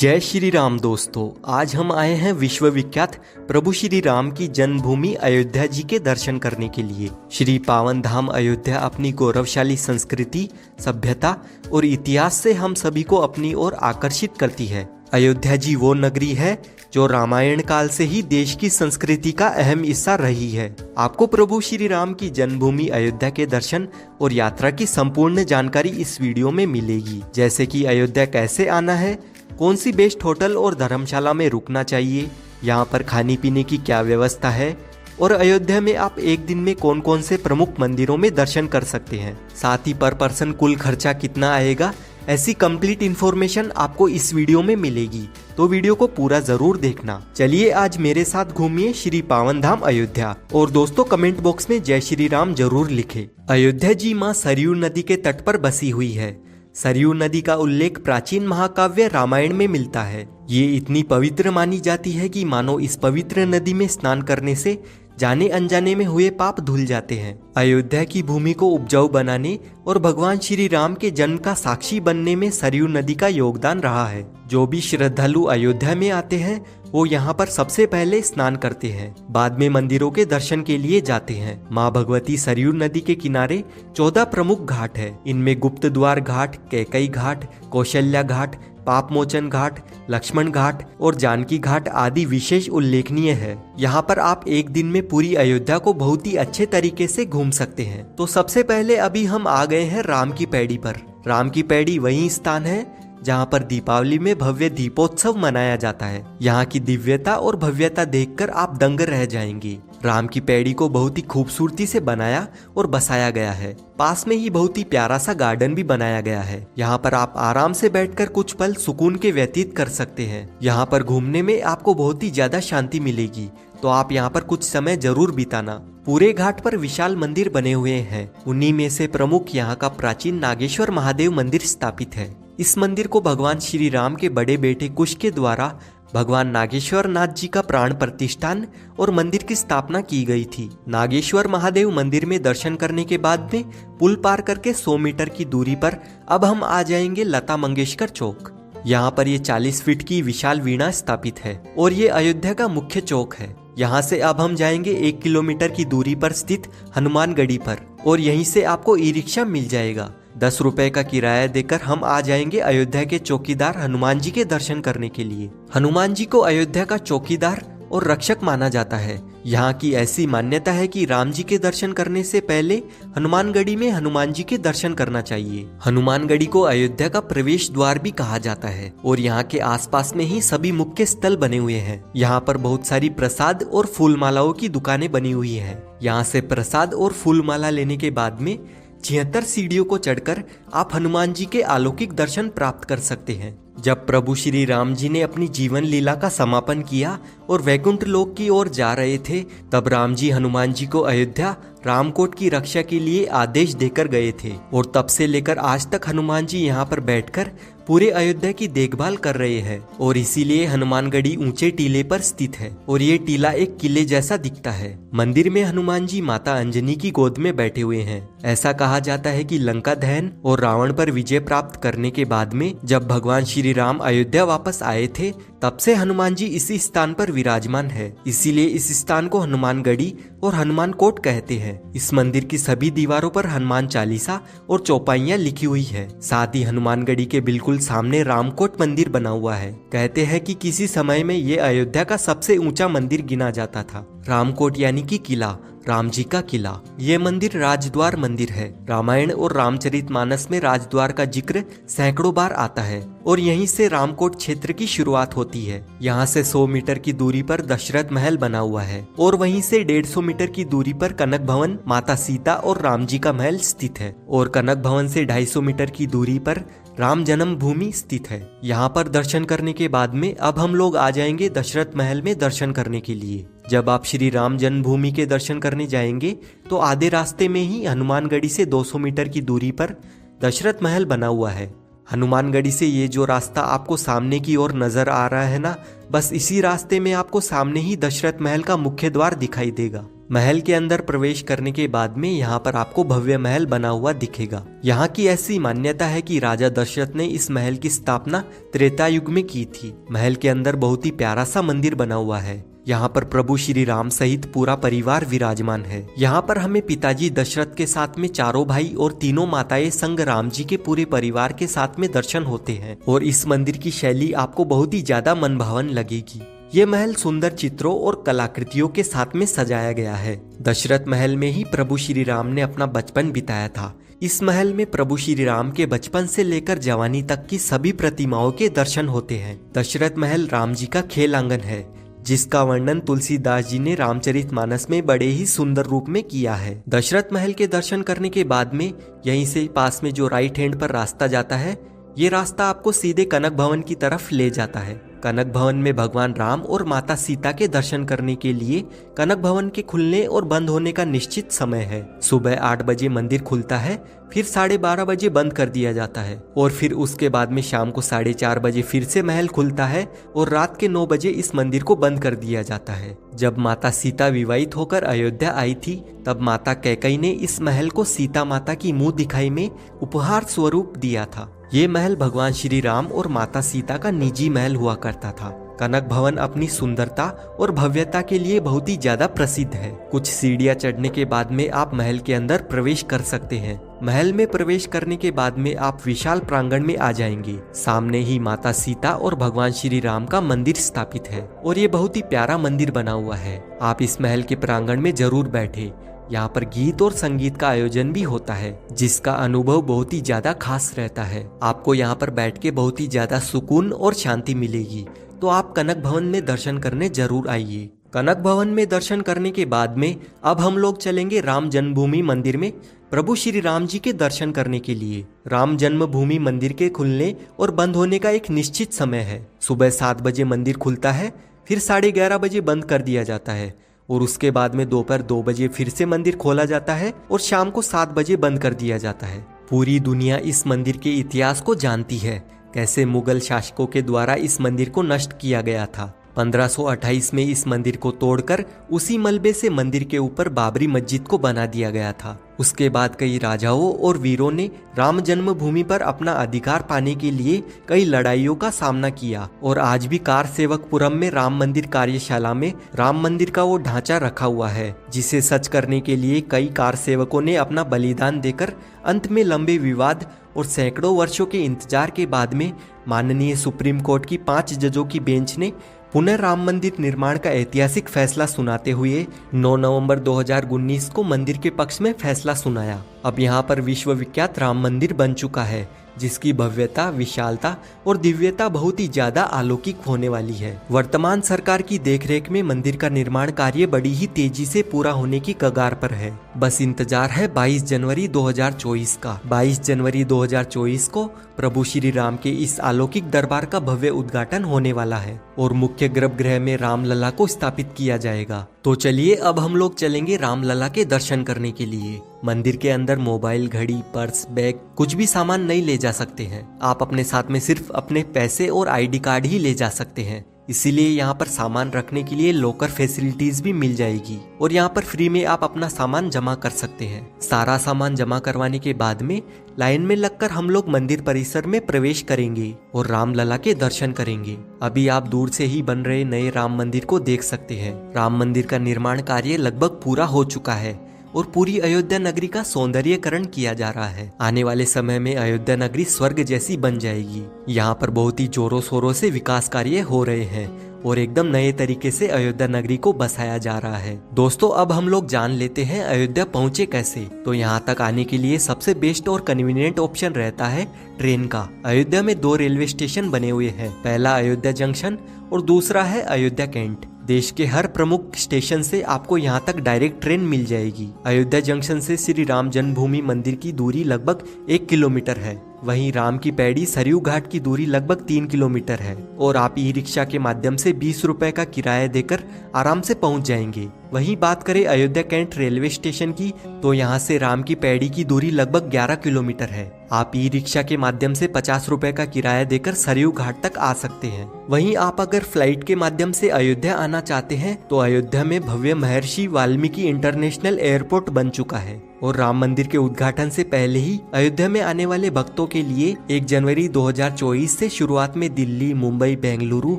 जय श्री राम दोस्तों, आज हम आए हैं विश्वविख्यात प्रभु श्री राम की जन्मभूमि अयोध्या जी के दर्शन करने के लिए। श्री पावन धाम अयोध्या अपनी गौरवशाली संस्कृति, सभ्यता और इतिहास से हम सभी को अपनी ओर आकर्षित करती है। अयोध्या जी वो नगरी है जो रामायण काल से ही देश की संस्कृति का अहम हिस्सा रही है। आपको प्रभु श्री राम की जन्मभूमि अयोध्या के दर्शन और यात्रा की संपूर्ण जानकारी इस वीडियो में मिलेगी, जैसे कि अयोध्या कैसे आना है, कौन सी बेस्ट होटल और धर्मशाला में रुकना चाहिए, यहाँ पर खाने पीने की क्या व्यवस्था है और अयोध्या में आप एक दिन में कौन कौन से प्रमुख मंदिरों में दर्शन कर सकते हैं। साथ ही पर पर्सन कुल खर्चा कितना आएगा, ऐसी कंप्लीट इन्फॉर्मेशन आपको इस वीडियो में मिलेगी, तो वीडियो को पूरा जरूर देखना। चलिए आज मेरे साथ घूमिए श्री पावन धाम अयोध्या। और दोस्तों कमेंट बॉक्स में जय श्री राम जरूर लिखें। अयोध्या जी माँ सरयू नदी के तट पर बसी हुई है। सरयू नदी का उल्लेख प्राचीन महाकाव्य रामायण में मिलता है। ये इतनी पवित्र मानी जाती है कि मानो इस पवित्र नदी में स्नान करने से जाने अनजाने में हुए पाप धुल जाते हैं। अयोध्या की भूमि को उपजाऊ बनाने और भगवान श्री राम के जन्म का साक्षी बनने में सरयू नदी का योगदान रहा है। जो भी श्रद्धालु अयोध्या में आते हैं वो यहाँ पर सबसे पहले स्नान करते हैं, बाद में मंदिरों के दर्शन के लिए जाते हैं। माँ भगवती सरयू नदी के किनारे 14 प्रमुख घाट है। इनमें गुप्त द्वार घाट, कैकई घाट, कौशल्या घाट, पाप मोचन घाट, लक्ष्मण घाट और जानकी घाट आदि विशेष उल्लेखनीय है। यहाँ पर आप एक दिन में पूरी अयोध्या को बहुत ही अच्छे तरीके से घूम सकते हैं। तो सबसे पहले अभी हम आ गए हैं राम की पैड़ी पर। राम की पैड़ी वही स्थान है जहाँ पर दीपावली में भव्य दीपोत्सव मनाया जाता है। यहाँ की दिव्यता और भव्यता देखकर आप दंग रह जाएंगे। राम की पैड़ी को बहुत ही खूबसूरती से बनाया और बसाया गया है। पास में ही बहुत ही प्यारा सा गार्डन भी बनाया गया है। यहाँ पर आप आराम से बैठकर कुछ पल सुकून के व्यतीत कर सकते हैं। यहाँ पर घूमने में आपको बहुत ही ज्यादा शांति मिलेगी, तो आप यहाँ पर कुछ समय जरूर बिताना। पूरे घाट पर विशाल मंदिर बने हुए हैं। उन्हीं में से प्रमुख यहाँ का प्राचीन नागेश्वर महादेव मंदिर स्थापित है। इस मंदिर को भगवान श्री राम के बड़े बेटे कुश के द्वारा भगवान नागेश्वर नाथ जी का प्राण प्रतिष्ठान और मंदिर की स्थापना की गई थी। नागेश्वर महादेव मंदिर में दर्शन करने के बाद में पुल पार करके 100 मीटर की दूरी पर अब हम आ जाएंगे लता मंगेशकर चौक। यहाँ पर ये 40 फीट की विशाल वीणा स्थापित है और ये अयोध्या का मुख्य चौक है। यहाँ से अब हम जाएंगे 1 किलोमीटर की दूरी पर स्थित हनुमानगढ़ी पर और यहीं से आपको ई रिक्शा मिल जाएगा। 10 रुपए का किराया देकर हम आ जाएंगे अयोध्या के चौकीदार हनुमान जी के दर्शन करने के लिए। हनुमान जी को अयोध्या का चौकीदार और रक्षक माना जाता है। यहाँ की ऐसी मान्यता है कि राम जी के दर्शन करने से पहले हनुमानगढ़ी में हनुमान जी के दर्शन करना चाहिए। हनुमानगढ़ी को अयोध्या का प्रवेश द्वार भी कहा जाता है और यहाँ के आसपास में ही सभी मुख्य स्थल बने हुए हैं। यहाँ पर बहुत सारी प्रसाद और फूल मालाओं की दुकानें बनी हुई है। यहाँ से प्रसाद और फूल माला लेने के बाद में 76 सीढ़ियों को चढ़कर आप हनुमान जी के अलौकिक दर्शन प्राप्त कर सकते हैं। जब प्रभु श्री राम जी ने अपनी जीवन लीला का समापन किया और वैकुंठ लोक की ओर जा रहे थे, तब राम जी हनुमान जी को अयोध्या रामकोट की रक्षा के लिए आदेश देकर गए थे और तब से लेकर आज तक हनुमान जी यहाँ पर बैठकर पूरे अयोध्या की देखभाल कर रहे हैं और इसीलिए हनुमानगढ़ी ऊंचे टीले पर स्थित है और ये टीला एक किले जैसा दिखता है। मंदिर में हनुमान जी माता अंजनी की गोद में बैठे हुए हैं। ऐसा कहा जाता है कि लंका दहन और रावण पर विजय प्राप्त करने के बाद में जब भगवान श्री राम अयोध्या वापस आए थे, तब से हनुमान जी इसी स्थान पर विराजमान है। इसीलिए इस स्थान को हनुमानगढ़ी और हनुमान कोट कहते हैं। इस मंदिर की सभी दीवारों पर हनुमान चालीसा और चौपाइयाँ लिखी हुई है। साथ ही हनुमानगढ़ी के बिल्कुल सामने रामकोट मंदिर बना हुआ है। कहते हैं कि किसी समय में ये अयोध्या का सबसे ऊंचा मंदिर गिना जाता था। रामकोट यानी कि किला, राम जी का किला। ये मंदिर राजद्वार मंदिर है। रामायण और रामचरितमानस में राजद्वार का जिक्र सैकड़ों बार आता है और यहीं से रामकोट क्षेत्र की शुरुआत होती है। यहाँ से 100 मीटर की दूरी पर दशरथ महल बना हुआ है और वहीं से 150 मीटर की दूरी पर कनक भवन, माता सीता और राम जी का महल स्थित है और कनक भवन से 250 मीटर की दूरी पर राम जन्म भूमि स्थित है। यहाँ पर दर्शन करने के बाद में अब हम लोग आ जाएंगे दशरथ महल में दर्शन करने के लिए। जब आप श्री राम जन्मभूमि के दर्शन करने जाएंगे तो आधे रास्ते में ही हनुमानगढ़ी से 200 मीटर की दूरी पर दशरथ महल बना हुआ है। हनुमानगढ़ी से ये जो रास्ता आपको सामने की ओर नजर आ रहा है ना, बस इसी रास्ते में आपको सामने ही दशरथ महल का मुख्य द्वार दिखाई देगा। महल के अंदर प्रवेश करने के बाद में यहाँ पर आपको भव्य महल बना हुआ दिखेगा। यहाँ की ऐसी मान्यता है कि राजा दशरथ ने इस महल की स्थापना त्रेता युग में की थी। महल के अंदर बहुत ही प्यारा सा मंदिर बना हुआ है। यहाँ पर प्रभु श्री राम सहित पूरा परिवार विराजमान है। यहाँ पर हमें पिताजी दशरथ के साथ में चारों भाई और तीनों माताएं संग राम जी के पूरे परिवार के साथ में दर्शन होते हैं और इस मंदिर की शैली आपको बहुत ही ज्यादा मनभावन लगेगी। ये महल सुंदर चित्रों और कलाकृतियों के साथ में सजाया गया है। दशरथ महल में ही प्रभु श्री राम ने अपना बचपन बिताया था। इस महल में प्रभु श्री राम के बचपन से लेकर जवानी तक की सभी प्रतिमाओं के दर्शन होते हैं। दशरथ महल राम जी का खेल आंगन है, जिसका वर्णन तुलसीदास जी ने रामचरितमानस में बड़े ही सुंदर रूप में किया है। दशरथ महल के दर्शन करने के बाद में यहीं से पास में जो राइट हैंड पर रास्ता जाता है, ये रास्ता आपको सीधे कनक भवन की तरफ ले जाता है। कनक भवन में भगवान राम और माता सीता के दर्शन करने के लिए कनक भवन के खुलने और बंद होने का निश्चित समय है। सुबह 8 बजे मंदिर खुलता है, फिर 12:30 बजे बंद कर दिया जाता है और फिर उसके बाद में शाम को 4:30 बजे फिर से महल खुलता है और रात के 9 बजे इस मंदिर को बंद कर दिया जाता है। जब माता सीता विवाहित होकर अयोध्या आई थी, तब माता कैकेयी ने इस महल को सीता माता की मुंह दिखाई में उपहार स्वरूप दिया था। ये महल भगवान श्री राम और माता सीता का निजी महल हुआ करता था। कनक भवन अपनी सुंदरता और भव्यता के लिए बहुत ही ज्यादा प्रसिद्ध है। कुछ सीढ़ियां चढ़ने के बाद में आप महल के अंदर प्रवेश कर सकते हैं। महल में प्रवेश करने के बाद में आप विशाल प्रांगण में आ जाएंगे। सामने ही माता सीता और भगवान श्री राम का मंदिर स्थापित है और ये बहुत ही प्यारा मंदिर बना हुआ है। आप इस महल के प्रांगण में जरूर बैठे। यहाँ पर गीत और संगीत का आयोजन भी होता है, जिसका अनुभव बहुत ही ज्यादा खास रहता है। आपको यहाँ पर बैठ के बहुत ही ज्यादा सुकून और शांति मिलेगी। तो आप कनक भवन में दर्शन करने जरूर आइए। कनक भवन में दर्शन करने के बाद में अब हम लोग चलेंगे राम जन्मभूमि मंदिर में प्रभु श्री राम जी के दर्शन करने के लिए। राम जन्मभूमि मंदिर के खुलने और बंद होने का एक निश्चित समय है। सुबह 7 बजे मंदिर खुलता है, फिर 11:30 बजे बंद कर दिया जाता है और उसके बाद में दोपहर 2 बजे फिर से मंदिर खोला जाता है और शाम को 7 बजे बंद कर दिया जाता है। पूरी दुनिया इस मंदिर के इतिहास को जानती है, कैसे मुगल शासकों के द्वारा इस मंदिर को नष्ट किया गया था। 1528 में इस मंदिर को तोड़कर उसी मलबे से मंदिर के ऊपर बाबरी मस्जिद को बना दिया गया था। उसके बाद कई राजाओं और वीरों ने राम जन्मभूमि पर अपना अधिकार पाने के लिए कई लड़ाइयों का सामना किया और आज भी कार सेवकपुरम में राम मंदिर कार्यशाला में राम मंदिर का वो ढांचा रखा हुआ है, जिसे सच करने के लिए कई कार सेवकों ने अपना बलिदान देकर अंत में लंबे विवाद और सैकड़ों वर्षों के इंतजार के बाद में माननीय सुप्रीम कोर्ट की 5 जजों की बेंच ने पुनः राम मंदिर निर्माण का ऐतिहासिक फैसला सुनाते हुए 9 नवंबर 2019 को मंदिर के पक्ष में फैसला सुनाया। अब यहाँ पर विश्व विख्यात राम मंदिर बन चुका है, जिसकी भव्यता, विशालता और दिव्यता बहुत ही ज्यादा अलौकिक होने वाली है। वर्तमान सरकार की देखरेख में मंदिर का निर्माण कार्य बड़ी ही तेजी से पूरा होने की कगार पर है। बस इंतजार है 22 जनवरी 2024 का। 22 जनवरी 2024 को प्रभु श्री राम के इस अलौकिक दरबार का भव्य उद्घाटन होने वाला है और मुख्य गर्भगृह में रामलला को स्थापित किया जाएगा। तो चलिए अब हम लोग चलेंगे रामलला के दर्शन करने के लिए। मंदिर के अंदर मोबाइल, घड़ी, पर्स, बैग कुछ भी सामान नहीं ले जा सकते हैं। आप अपने साथ में सिर्फ अपने पैसे और आईडी कार्ड ही ले जा सकते हैं। इसीलिए यहाँ पर सामान रखने के लिए लॉकर फैसिलिटीज भी मिल जाएगी और यहाँ पर फ्री में आप अपना सामान जमा कर सकते हैं। सारा सामान जमा करवाने के बाद में लाइन में लगकर हम लोग मंदिर परिसर में प्रवेश करेंगे और रामलला के दर्शन करेंगे। अभी आप दूर से ही बन रहे नए राम मंदिर को देख सकते हैं। राम मंदिर का निर्माण कार्य लगभग पूरा हो चुका है और पूरी अयोध्या नगरी का सौंदर्यीकरण किया जा रहा है। आने वाले समय में अयोध्या नगरी स्वर्ग जैसी बन जाएगी। यहाँ पर बहुत ही जोरों शोरों से विकास कार्य हो रहे हैं और एकदम नए तरीके से अयोध्या नगरी को बसाया जा रहा है। दोस्तों अब हम लोग जान लेते हैं अयोध्या पहुँचे कैसे। तो यहाँ तक आने के लिए सबसे बेस्ट और कन्वीनियंट ऑप्शन रहता है ट्रेन का। अयोध्या में 2 रेलवे स्टेशन बने हुए हैं। पहला अयोध्या जंक्शन और दूसरा है अयोध्या कैंट। देश के हर प्रमुख स्टेशन से आपको यहाँ तक डायरेक्ट ट्रेन मिल जाएगी। अयोध्या जंक्शन से श्री राम जन्मभूमि मंदिर की दूरी लगभग 1 किलोमीटर है वहीं राम की पैड़ी सरयू घाट की दूरी लगभग 3 किलोमीटर है और आप ई रिक्शा के माध्यम से 20 रुपए का किराया देकर आराम से पहुंच जाएंगे। वहीं बात करें अयोध्या कैंट रेलवे स्टेशन की, तो यहाँ से राम की पैड़ी की दूरी लगभग 11 किलोमीटर है। आप ई रिक्शा के माध्यम से 50 रुपए का किराया देकर सरयू घाट तक आ सकते हैं। वहीं आप अगर फ्लाइट के माध्यम से अयोध्या आना चाहते हैं तो अयोध्या में भव्य महर्षि वाल्मीकि इंटरनेशनल एयरपोर्ट बन चुका है और राम मंदिर के उद्घाटन से पहले ही अयोध्या में आने वाले भक्तों के लिए 1 जनवरी 2024 से शुरुआत में दिल्ली, मुंबई, बेंगलुरु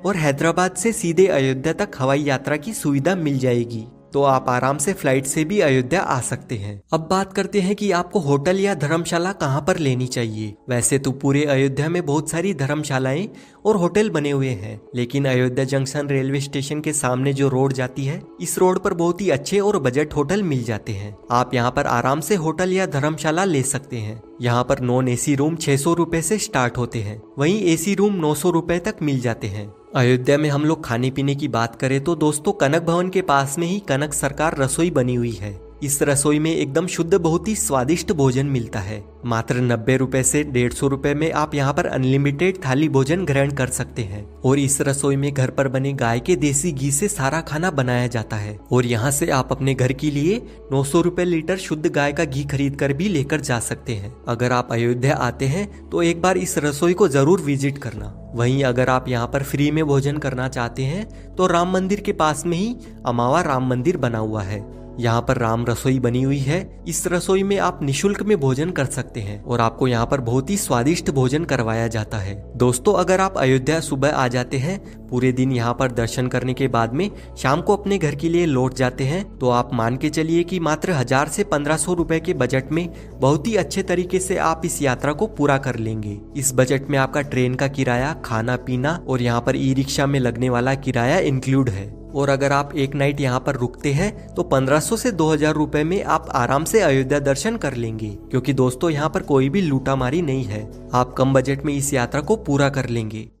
और हैदराबाद से सीधे अयोध्या तक हवाई यात्रा की सुविधा मिल जाएगी, तो आप आराम से फ्लाइट से भी अयोध्या आ सकते हैं। अब बात करते हैं कि आपको होटल या धर्मशाला कहां पर लेनी चाहिए। वैसे तो पूरे अयोध्या में बहुत सारी धर्मशालाएं और होटल बने हुए हैं, लेकिन अयोध्या जंक्शन रेलवे स्टेशन के सामने जो रोड जाती है, इस रोड पर बहुत ही अच्छे और बजट होटल मिल जाते हैं। आप यहाँ पर आराम से होटल या धर्मशाला ले सकते हैं। यहाँ पर नॉन एसी रूम 600 रुपए से स्टार्ट होते हैं, वहीं एसी रूम 900 रुपए तक मिल जाते हैं। अयोध्या में हम लोग खाने पीने की बात करें तो दोस्तों कनक भवन के पास में ही कनक सरकार रसोई बनी हुई है। इस रसोई में एकदम शुद्ध बहुत ही स्वादिष्ट भोजन मिलता है। मात्र 90 रुपए से 150 रुपए में आप यहाँ पर अनलिमिटेड थाली भोजन ग्रहण कर सकते हैं और इस रसोई में घर पर बने गाय के देसी घी से सारा खाना बनाया जाता है और यहाँ से आप अपने घर के लिए 900 रुपए लीटर शुद्ध गाय का घी खरीद कर भी लेकर जा सकते हैं। अगर आप अयोध्या आते हैं तो एक बार इस रसोई को जरूर विजिट करना। वहीं अगर आप यहाँ पर फ्री में भोजन करना चाहते हैं तो राम मंदिर के पास में ही अमावा राम मंदिर बना हुआ है। यहाँ पर राम रसोई बनी हुई है। इस रसोई में आप निशुल्क में भोजन कर सकते हैं और आपको यहाँ पर बहुत ही स्वादिष्ट भोजन करवाया जाता है। दोस्तों अगर आप अयोध्या सुबह आ जाते हैं, पूरे दिन यहाँ पर दर्शन करने के बाद में शाम को अपने घर के लिए लौट जाते हैं, तो आप मान के चलिए कि मात्र 1000 से 1500 रुपए के बजट में बहुत ही अच्छे तरीके से आप इस यात्रा को पूरा कर लेंगे। इस बजट में आपका ट्रेन का किराया, खाना पीना और यहाँ पर ई रिक्शा में लगने वाला किराया इंक्लूड है। और अगर आप एक नाइट यहाँ पर रुकते हैं तो 1500 से 2000 रुपए में आप आराम से अयोध्या दर्शन कर लेंगे, क्योंकि दोस्तों यहाँ पर कोई भी लूटामारी नहीं है। आप कम बजट में इस यात्रा को पूरा कर लेंगे।